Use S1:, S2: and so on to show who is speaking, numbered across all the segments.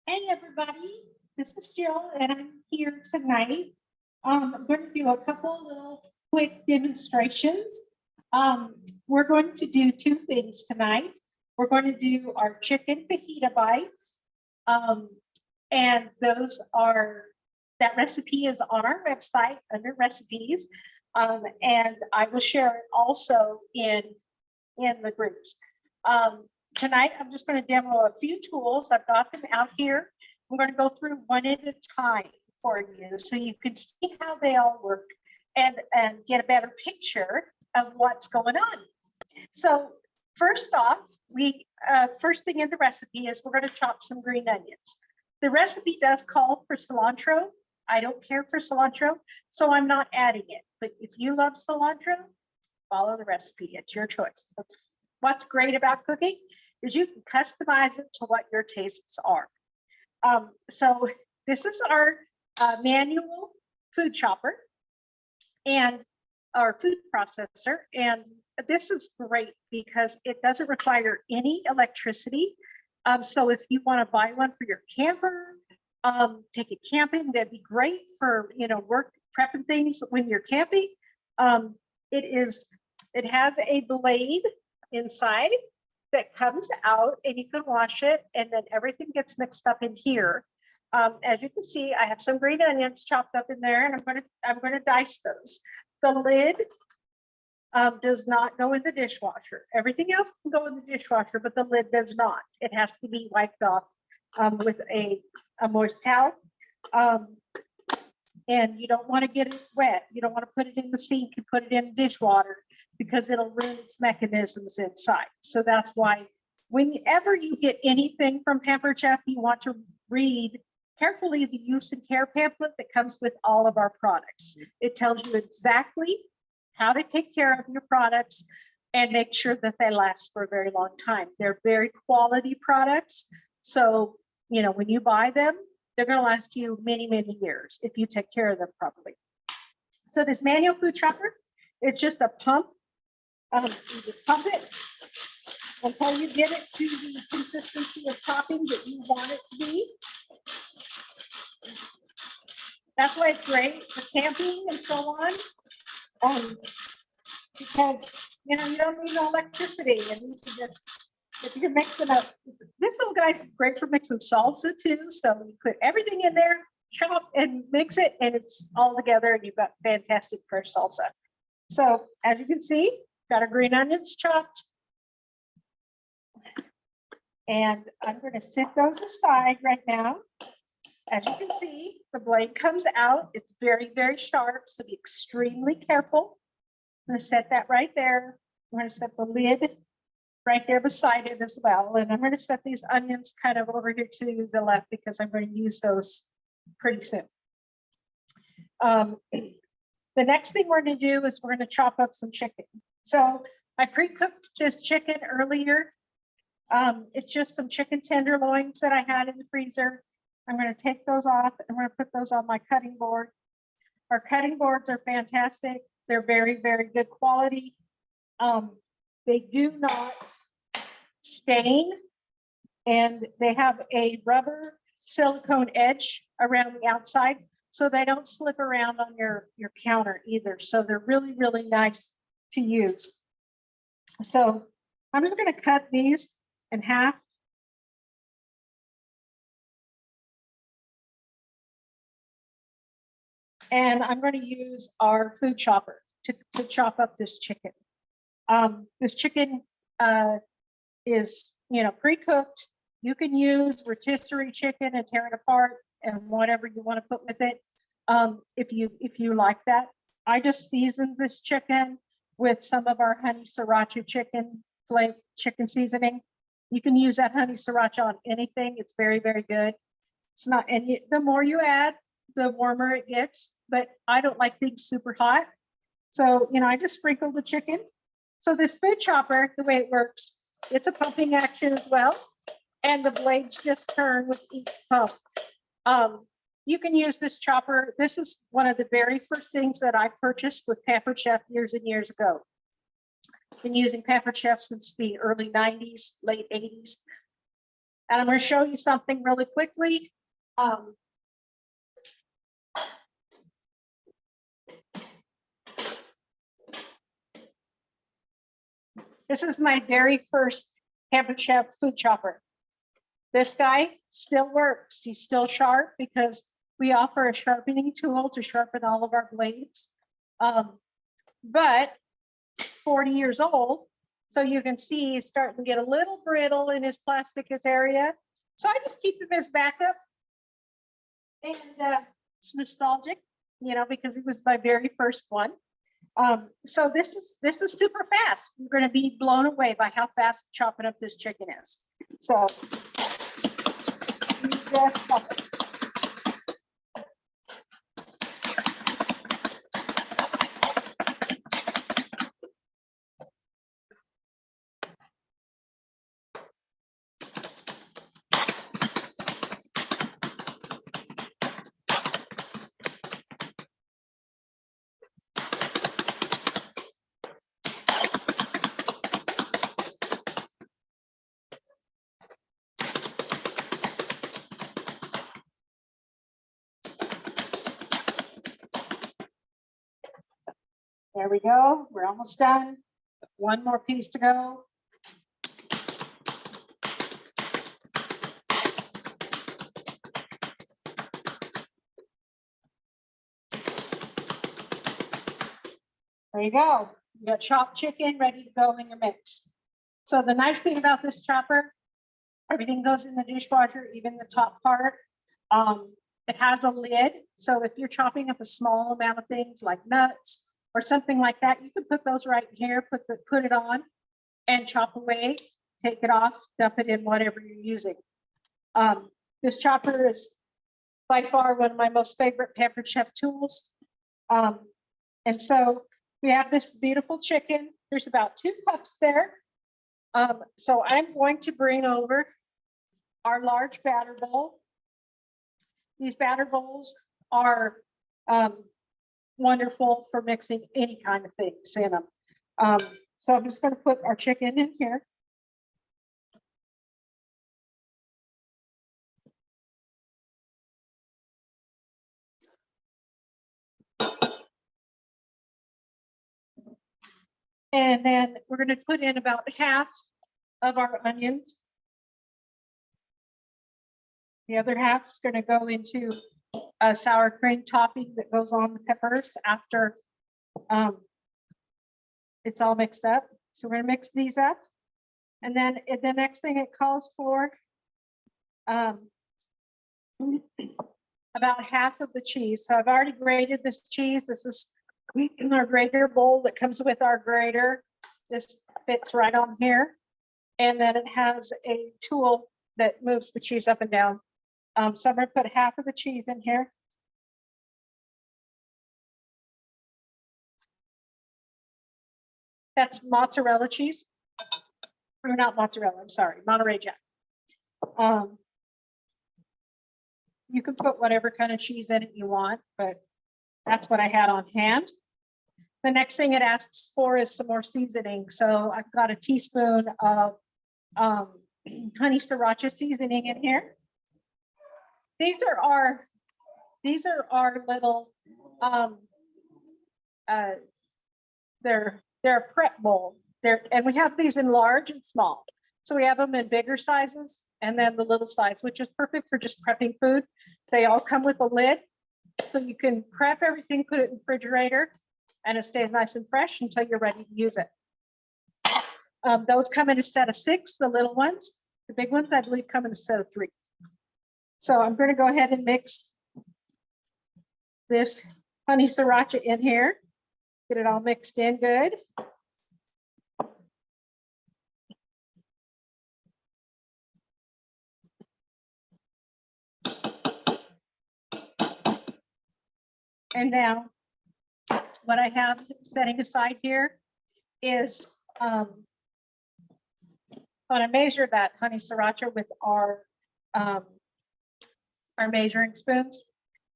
S1: Hey, everybody, this is Jill, and I'm here tonight. I'm going to do a couple little quick demonstrations. We're going to do two things tonight. We're going to do our chicken fajita bites. And that recipe is on our website under recipes. And I will share it also in the groups. Tonight, I'm just going to demo a few tools. I've got them out here. I'm going to go through one at a time for you so you can see how they all work and get a better picture of what's going on. So first off, first thing in the recipe is we're going to chop some green onions. The recipe does call for cilantro. I don't care for cilantro, so I'm not adding it. But if you love cilantro, follow the recipe. It's your choice. What's great about cooking is you can customize it to what your tastes are. So this is our manual food chopper and our food processor. And this is great because it doesn't require any electricity. So if you want to buy one for your camper, take it camping, that'd be great for, work prepping things when you're camping. It has a blade inside that comes out and you can wash it, and then everything gets mixed up in here. As you can see, I have some green onions chopped up in there, and I'm going to dice those. The lid does not go in the dishwasher. Everything else can go in the dishwasher, but the lid does not. It has to be wiped off with a moist towel. And you don't want to get it wet. You don't want to put it in the sink and put it in dishwater because it'll ruin its mechanisms inside. So that's why whenever you get anything from Pampered Chef, you want to read carefully the use and care pamphlet that comes with all of our products. It tells you exactly how to take care of your products and make sure that they last for a very long time. They're very quality products. So, when you buy them, they're going to last you many, many years if you take care of them properly. So this manual food chopper, it's just a pump. You just pump it until you get it to the consistency of chopping that you want it to be. That's why it's great for camping and so on. Because, you don't need no electricity, and you can just, if you're mixing up, this little guy's great for mixing salsa too. So you put everything in there, chop and mix it, and it's all together, and you've got fantastic fresh salsa. So as you can see, got our green onions chopped. And I'm going to set those aside right now. As you can see, the blade comes out. It's very, very sharp, so be extremely careful. I'm going to set that right there. I'm going to set the lid right there beside it as well. And I'm going to set these onions kind of over here to the left because I'm going to use those pretty soon. The next thing we're going to do is we're going to chop up some chicken. So I pre-cooked this chicken earlier. It's just some chicken tenderloins that I had in the freezer. I'm going to take those off and we're going to put those on my cutting board. Our cutting boards are fantastic. They're very, very good quality. They do not stain, and they have a rubber silicone edge around the outside, so they don't slip around on your counter either. So they're really, really nice to use. So I'm just going to cut these in half. And I'm going to use our food chopper to chop up this chicken. This chicken is, pre-cooked. You can use rotisserie chicken and tear it apart and whatever you want to put with it. If you like that, I just seasoned this chicken with some of our honey sriracha chicken seasoning. You can use that honey sriracha on anything. It's very, very good. It's not, and the more you add, the warmer it gets, but I don't like things super hot. So, I just sprinkled the chicken. So this food chopper, the way it works, it's a pumping action as well. And the blades just turn with each pump. You can use this chopper. This is one of the very first things that I purchased with Pampered Chef years and years ago. Been using Pampered Chef since the early 90s, late 80s. And I'm going to show you something really quickly. This is my very first Pampered Chef food chopper. This guy still works. He's still sharp because we offer a sharpening tool to sharpen all of our blades. But 40 years old, so you can see he's starting to get a little brittle in his plastic area. So I just keep him as backup. And it's nostalgic, you know, because he was my very first one. So this is super fast. You're going to be blown away by how fast chopping up this chicken is. So just chop it. There we go. We're almost done. One more piece to go. There you go. You got chopped chicken ready to go in your mix. So the nice thing about this chopper, everything goes in the dishwasher, even the top part. It has a lid. So if you're chopping up a small amount of things like nuts or something like that, you can put those right here, put it on and chop away, take it off, dump it in whatever you're using. This chopper is by far one of my most favorite Pampered Chef tools. And so we have this beautiful chicken. There's about 2 cups there. So I'm going to bring over our large batter bowl. These batter bowls are wonderful for mixing any kind of things in them. So I'm just going to put our chicken in here. And then we're going to put in about half of our onions. The other half is going to go into a sour cream topping that goes on the peppers after it's all mixed up. So we're going to mix these up. And then the next thing it calls for about half of the cheese. So I've already grated this cheese. This is our grater bowl that comes with our grater. This fits right on here. And then it has a tool that moves the cheese up and down. So I'm going to put half of the cheese in here. That's mozzarella cheese. Or not mozzarella, I'm sorry, Monterey Jack. You can put whatever kind of cheese in it you want, but that's what I had on hand. The next thing it asks for is some more seasoning. So I've got a teaspoon of honey sriracha seasoning in here. These are our little they're a prep bowl. And we have these in large and small. So we have them in bigger sizes and then the little size, which is perfect for just prepping food. They all come with a lid. So you can prep everything, put it in the refrigerator, and it stays nice and fresh until you're ready to use it. Those come in a set of 6, the little ones. The big ones, I believe, come in a set of 3. So I'm going to go ahead and mix this honey sriracha in here. Get it all mixed in good. And now what I have setting aside here is I'm going to measure that honey sriracha with our measuring spoons.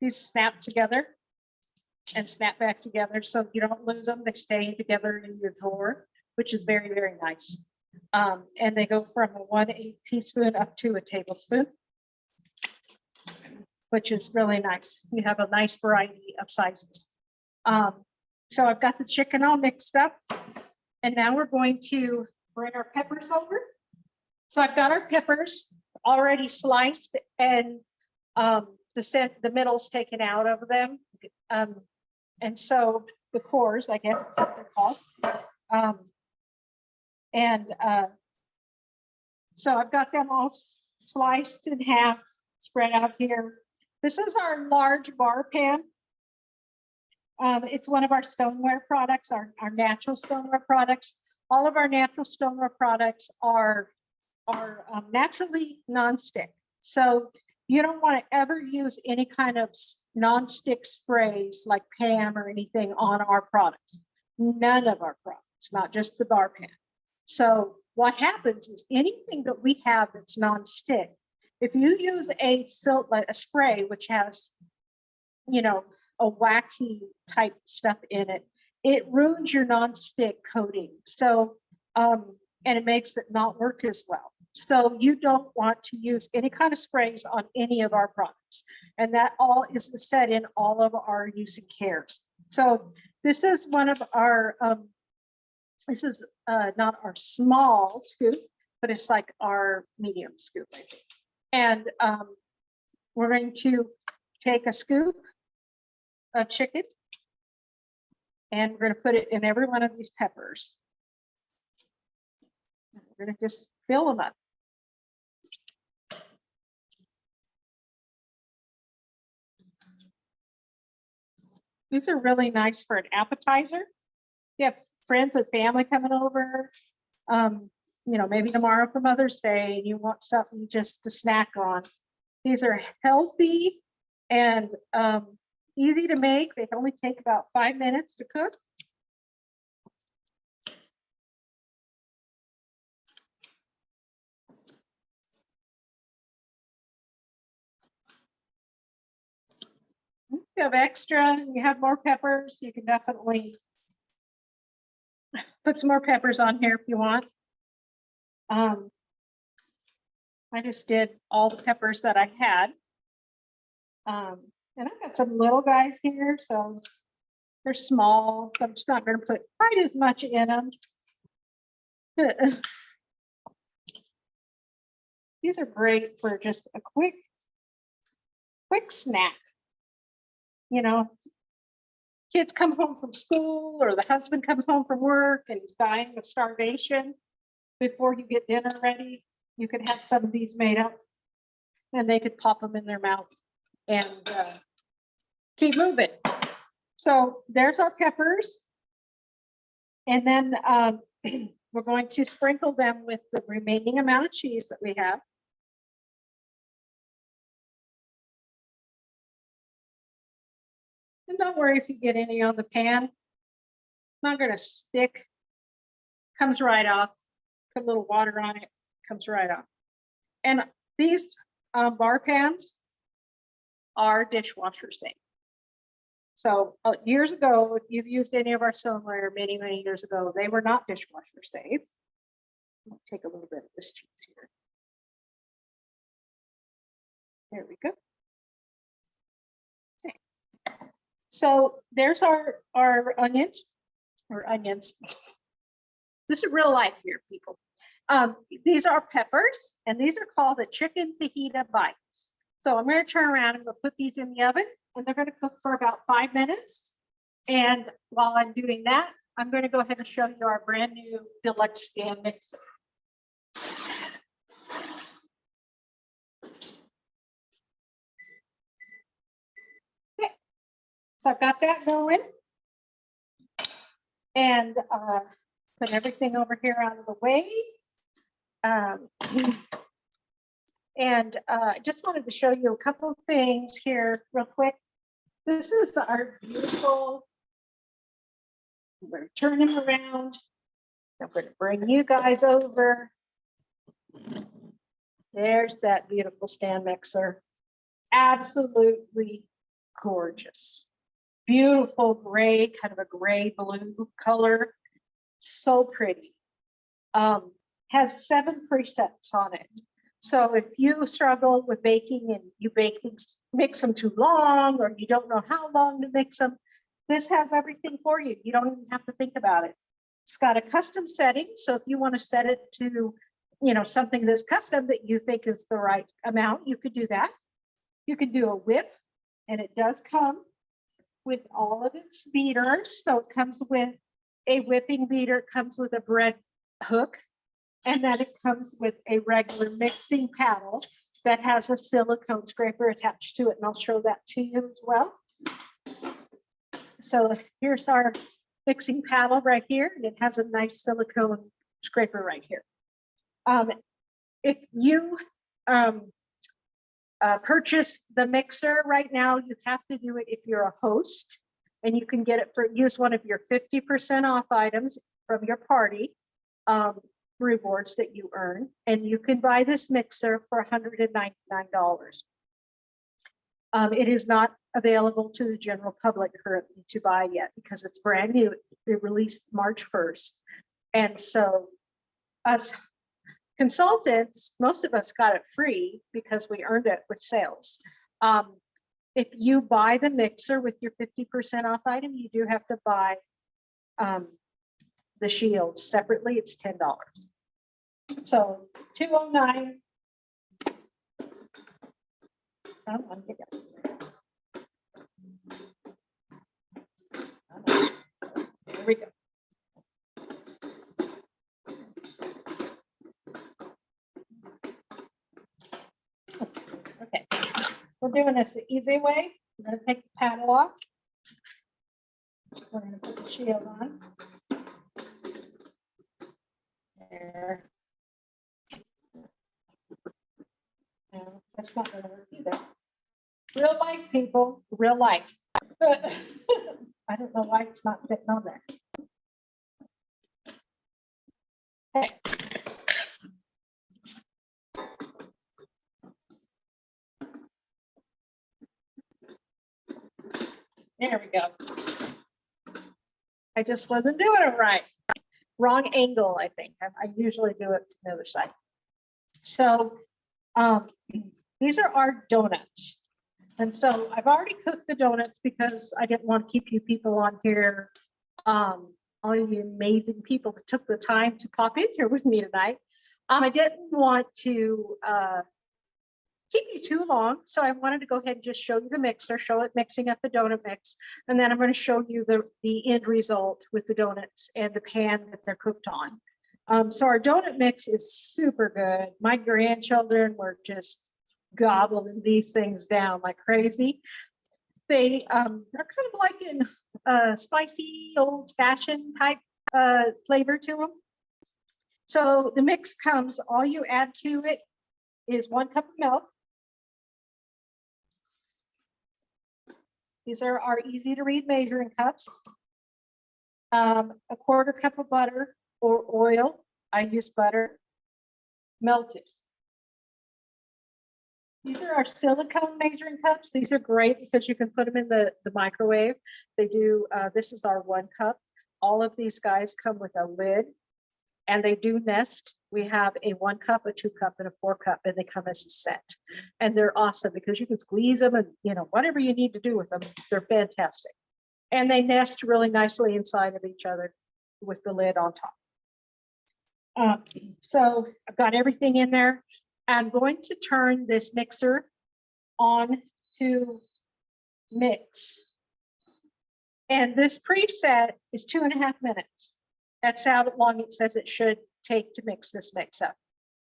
S1: These snap together and snap back together so you don't lose them. They stay together in your drawer, which is very, very nice. And they go from a 1/8 teaspoon up to a tablespoon, which is really nice. You have a nice variety of sizes. So I've got the chicken all mixed up, and now we're going to bring our peppers over. So I've got our peppers already sliced, and the middle's taken out of them. And so the cores, I guess is what they're called. So I've got them all sliced in half, spread out here. This is our large bar pan. It's one of our stoneware products, our natural stoneware products. All of our natural stoneware products are naturally nonstick. So you don't want to ever use any kind of nonstick sprays like Pam or anything on our products. None of our products, not just the bar pan. So what happens is anything that we have that's nonstick, if you use a spray which has, a waxy type stuff in it, it ruins your nonstick coating. So, and it makes it not work as well. So you don't want to use any kind of sprays on any of our products. And that all is said in all of our use and cares. So this is one of our, this is not our small scoop, but it's like our medium scoop, I think. And we're going to take a scoop of chicken, and we're going to put it in every one of these peppers. We're going to just fill them up. These are really nice for an appetizer. You have friends and family coming over, maybe tomorrow for Mother's Day, and you want something just to snack on. These are healthy and easy to make. They only take about 5 minutes to cook. If you have extra, you have more peppers, you can definitely put some more peppers on here if you want. I just did all the peppers that I had. And I've got some little guys here, so they're small. So I'm just not going to put quite as much in them. These are great for just a quick snack. Kids come home from school, or the husband comes home from work and he's dying of starvation. Before you get dinner ready, you could have some of these made up, and they could pop them in their mouth and keep moving. So there's our peppers. And then we're going to sprinkle them with the remaining amount of cheese that we have. And don't worry if you get any on the pan. Not going to stick. Comes right off. Put a little water on it. Comes right off. And these bar pans are dishwasher safe. So years ago, if you've used any of our stoneware many, many years ago, they were not dishwasher safe. I'll take a little bit of this cheese here. There we go. Okay. So there's our onions, This is real life here, people. These are peppers, and these are called the chicken fajita bites. So I'm going to turn around and put these in the oven, and they're going to cook for about 5 minutes. And while I'm doing that, I'm going to go ahead and show you our brand new deluxe stand mixer. Okay, so I've got that going, and put everything over here out of the way. And I just wanted to show you a couple of things here real quick. This is our beautiful, we're turning around. I'm going to bring you guys over. There's that beautiful stand mixer. Absolutely gorgeous. Beautiful gray, kind of a gray blue color. So pretty. has 7 presets on it. So if you struggle with baking and you bake things, mix them too long, or you don't know how long to mix them, this has everything for you. You don't even have to think about it. It's got a custom setting. So if you want to set it to, you know, something that's custom that you think is the right amount, you could do that. You could do a whip, and it does come with all of its beaters. So it comes with a whipping beater, it comes with a bread hook, and then it comes with a regular mixing paddle that has a silicone scraper attached to it. And I'll show that to you as well. So here's our mixing paddle right here, and it has a nice silicone scraper right here. If you purchase the mixer right now, you have to do it if you're a host, and you can get it for, use one of your 50% off items from your party rewards that you earn, and you can buy this mixer for $199. It is not available to the general public currently to buy yet because it's brand new. It released March 1st. And so us consultants, most of us got it free because we earned it with sales. If you buy the mixer with your 50% off item, you do have to buy the shields separately. It's $10. So $209. Here we go. Okay, we're doing this the easy way. We're going to take the paddle off. We're going to put the shield on. There. No, that's not going to work either. Real life, people, real life. I don't know why it's not fitting on there. Okay. There we go. I just wasn't doing it right. Wrong angle, I think. I usually do it from the other side. So these are our donuts. And so I've already cooked the donuts because I didn't want to keep you people on here, all you amazing people that took the time to pop in here with me tonight. I didn't want to keep you too long, so I wanted to go ahead and just show you the mixer, show it mixing up the donut mix, and then I'm going to show you the end result with the donuts and the pan that they're cooked on. So our donut mix is super good. My grandchildren were just gobbling these things down like crazy. They are kind of like in spicy, old-fashioned type flavor to them. So the mix comes, all you add to it is 1 cup of milk. These are our easy to read measuring cups. A 1/4 cup of butter or oil. I use butter, melted. These are our silicone measuring cups. These are great because you can put them in the microwave. They do, this is our 1 cup. All of these guys come with a lid and they do nest. We have a 1 cup, a 2 cup, and a 4 cup, and they come as a set. And they're awesome because you can squeeze them and, you know, whatever you need to do with them, they're fantastic. And they nest really nicely inside of each other with the lid on top. So I've got everything in there. I'm going to turn this mixer on to mix. And this preset is 2.5 minutes. That's how long it says it should take to mix this mix up.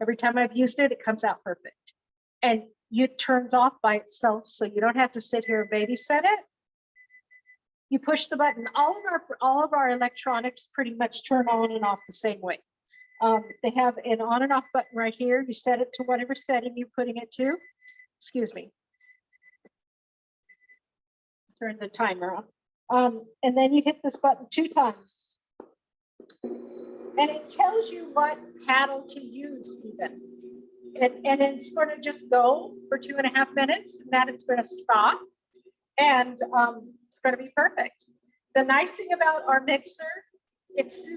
S1: Every time I've used it, it comes out perfect. And it turns off by itself, so you don't have to sit here and babysit it. You push the button. All of our electronics pretty much turn on and off the same way. They have an on and off button right here. You set it to whatever setting you're putting it to. Excuse me. Turn the timer on. And then you hit this button 2 times. And it tells you what paddle to use even. And it's going to just go for 2.5 minutes, and then it's going to stop. And it's going to be perfect. The nice thing about our mixer, it's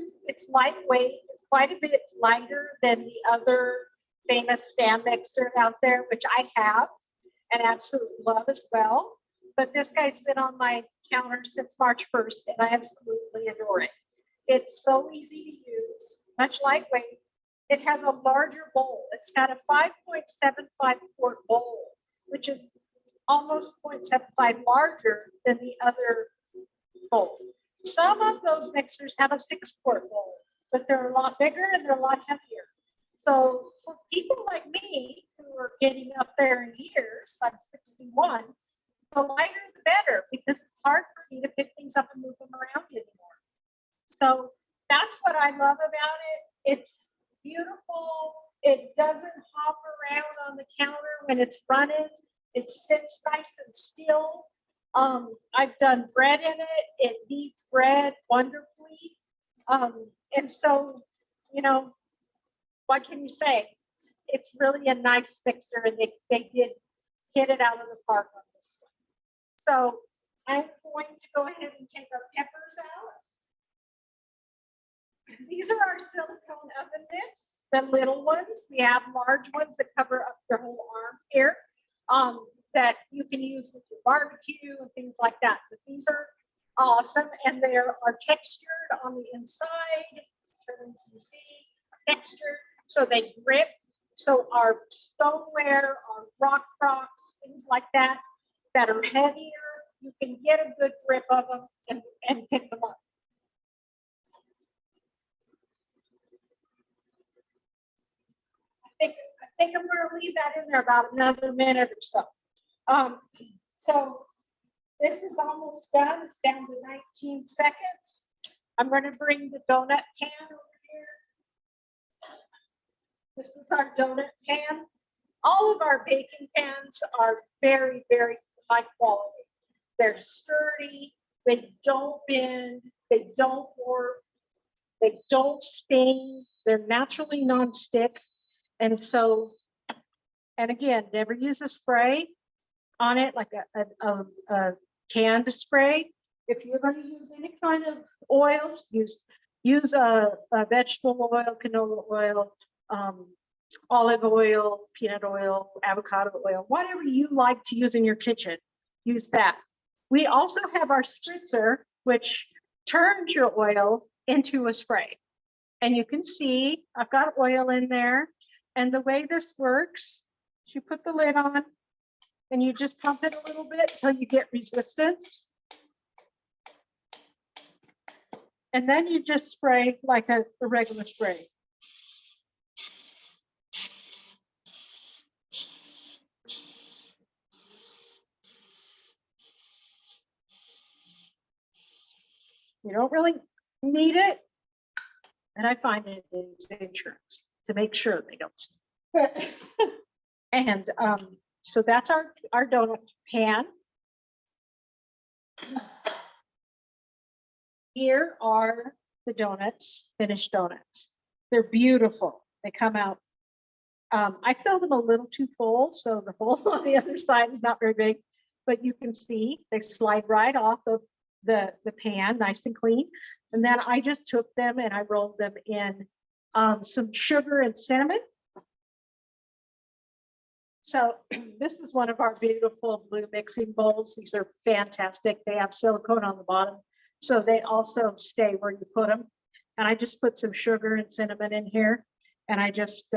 S1: lightweight, it's quite a bit lighter than the other famous stand mixer out there, which I have and absolutely love as well. But this guy's been on my counter since March 1st, and I absolutely adore it. It's so easy to use, much lightweight. It has a larger bowl. It's got a 5.75 quart bowl, which is almost 0.75 larger than the other bowl. Some of those mixers have a 6 quart bowl, but they're a lot bigger and they're a lot heavier. So for people like me who are getting up there in years, I'm 61, the lighter the better, because it's hard for me to pick things up and move them around anymore. So that's what I love about it. It's beautiful. It doesn't hop around on the counter when it's running. It sits nice and still. I've done bread in it. It kneads bread wonderfully. And so, you know, what can you say? It's really a nice mixer, and they did hit it out of the park on this one. So I'm going to go ahead and take our peppers out. These are our silicone oven mitts, the little ones. We have large ones that cover up your whole arm here, that you can use with your barbecue and things like that. But these are awesome, and they are textured on the inside. As you see, textured, so they grip. So our stoneware, our rock crocks, things like that are heavier, you can get a good grip of them and pick them up. I think I'm going to leave that in there about another minute or so. So this is almost done. It's down to 19 seconds. I'm going to bring the donut pan over here. This is our donut pan. All of our baking pans are very, very high quality. They're sturdy. They don't bend. They don't warp. They don't stain. They're naturally non-stick. And so, and again, never use a spray on it, like a canned spray. If you're going to use any kind of oils, use a vegetable oil, canola oil, olive oil, peanut oil, avocado oil, whatever you like to use in your kitchen, use that. We also have our spritzer, which turns your oil into a spray. And you can see I've got oil in there. And the way this works, you put the lid on and you just pump it a little bit until you get resistance. And then you just spray like a regular spray. You don't really need it. And I find it is insurance to make sure they don't. And so that's our donut pan. Here are the donuts, finished donuts. They're beautiful. They come out. I fill them a little too full, so the hole on the other side is not very big, but you can see they slide right off of the pan, nice and clean. And then I just took them and I rolled them in some sugar and cinnamon. So this is one of our beautiful blue mixing bowls. These are fantastic. They have silicone on the bottom, so they also stay where you put them. And I just put some sugar and cinnamon in here, and I just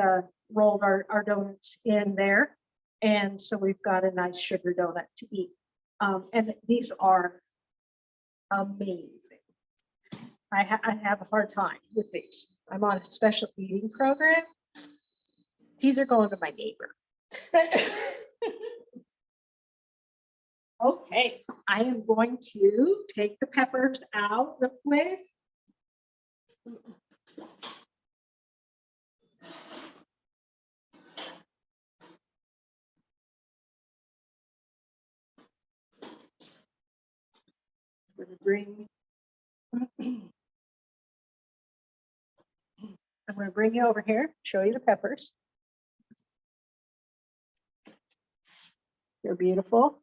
S1: rolled our donuts in there. And so we've got a nice sugar donut to eat. And these are amazing. I have a hard time with these. I'm on a special eating program. These are going to my neighbor. Okay, I am going to take the peppers out real quick. I'm going to bring you over here, show you the peppers. They're beautiful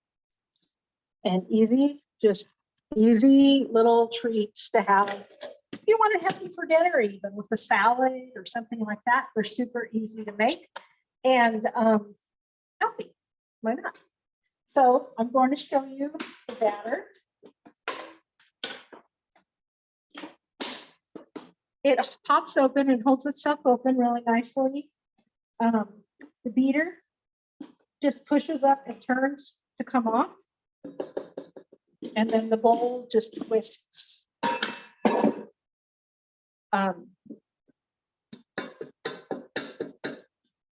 S1: and easy, just easy little treats to have you want to have them for dinner, even with a salad or something like that, they're super easy to make and healthy. Why not? So I'm going to show you the batter. It pops open and holds itself open really nicely. The beater just pushes up and turns to come off. And then the bowl just twists.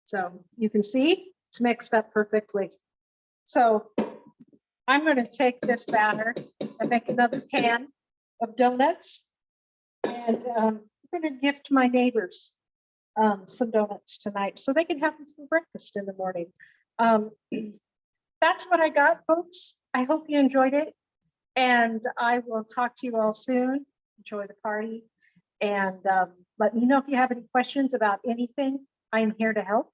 S1: So you can see it's mixed up perfectly. So I'm going to take this batter and make another pan of donuts. And I'm going to gift my neighbors some donuts tonight so they can have them for breakfast in the morning. That's what I got, folks. I hope you enjoyed it. And I will talk to you all soon. Enjoy the party. And let me know if you have any questions about anything. I'm here to help.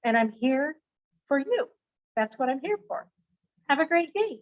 S1: And I'm here for you. That's what I'm here for. Have a great day.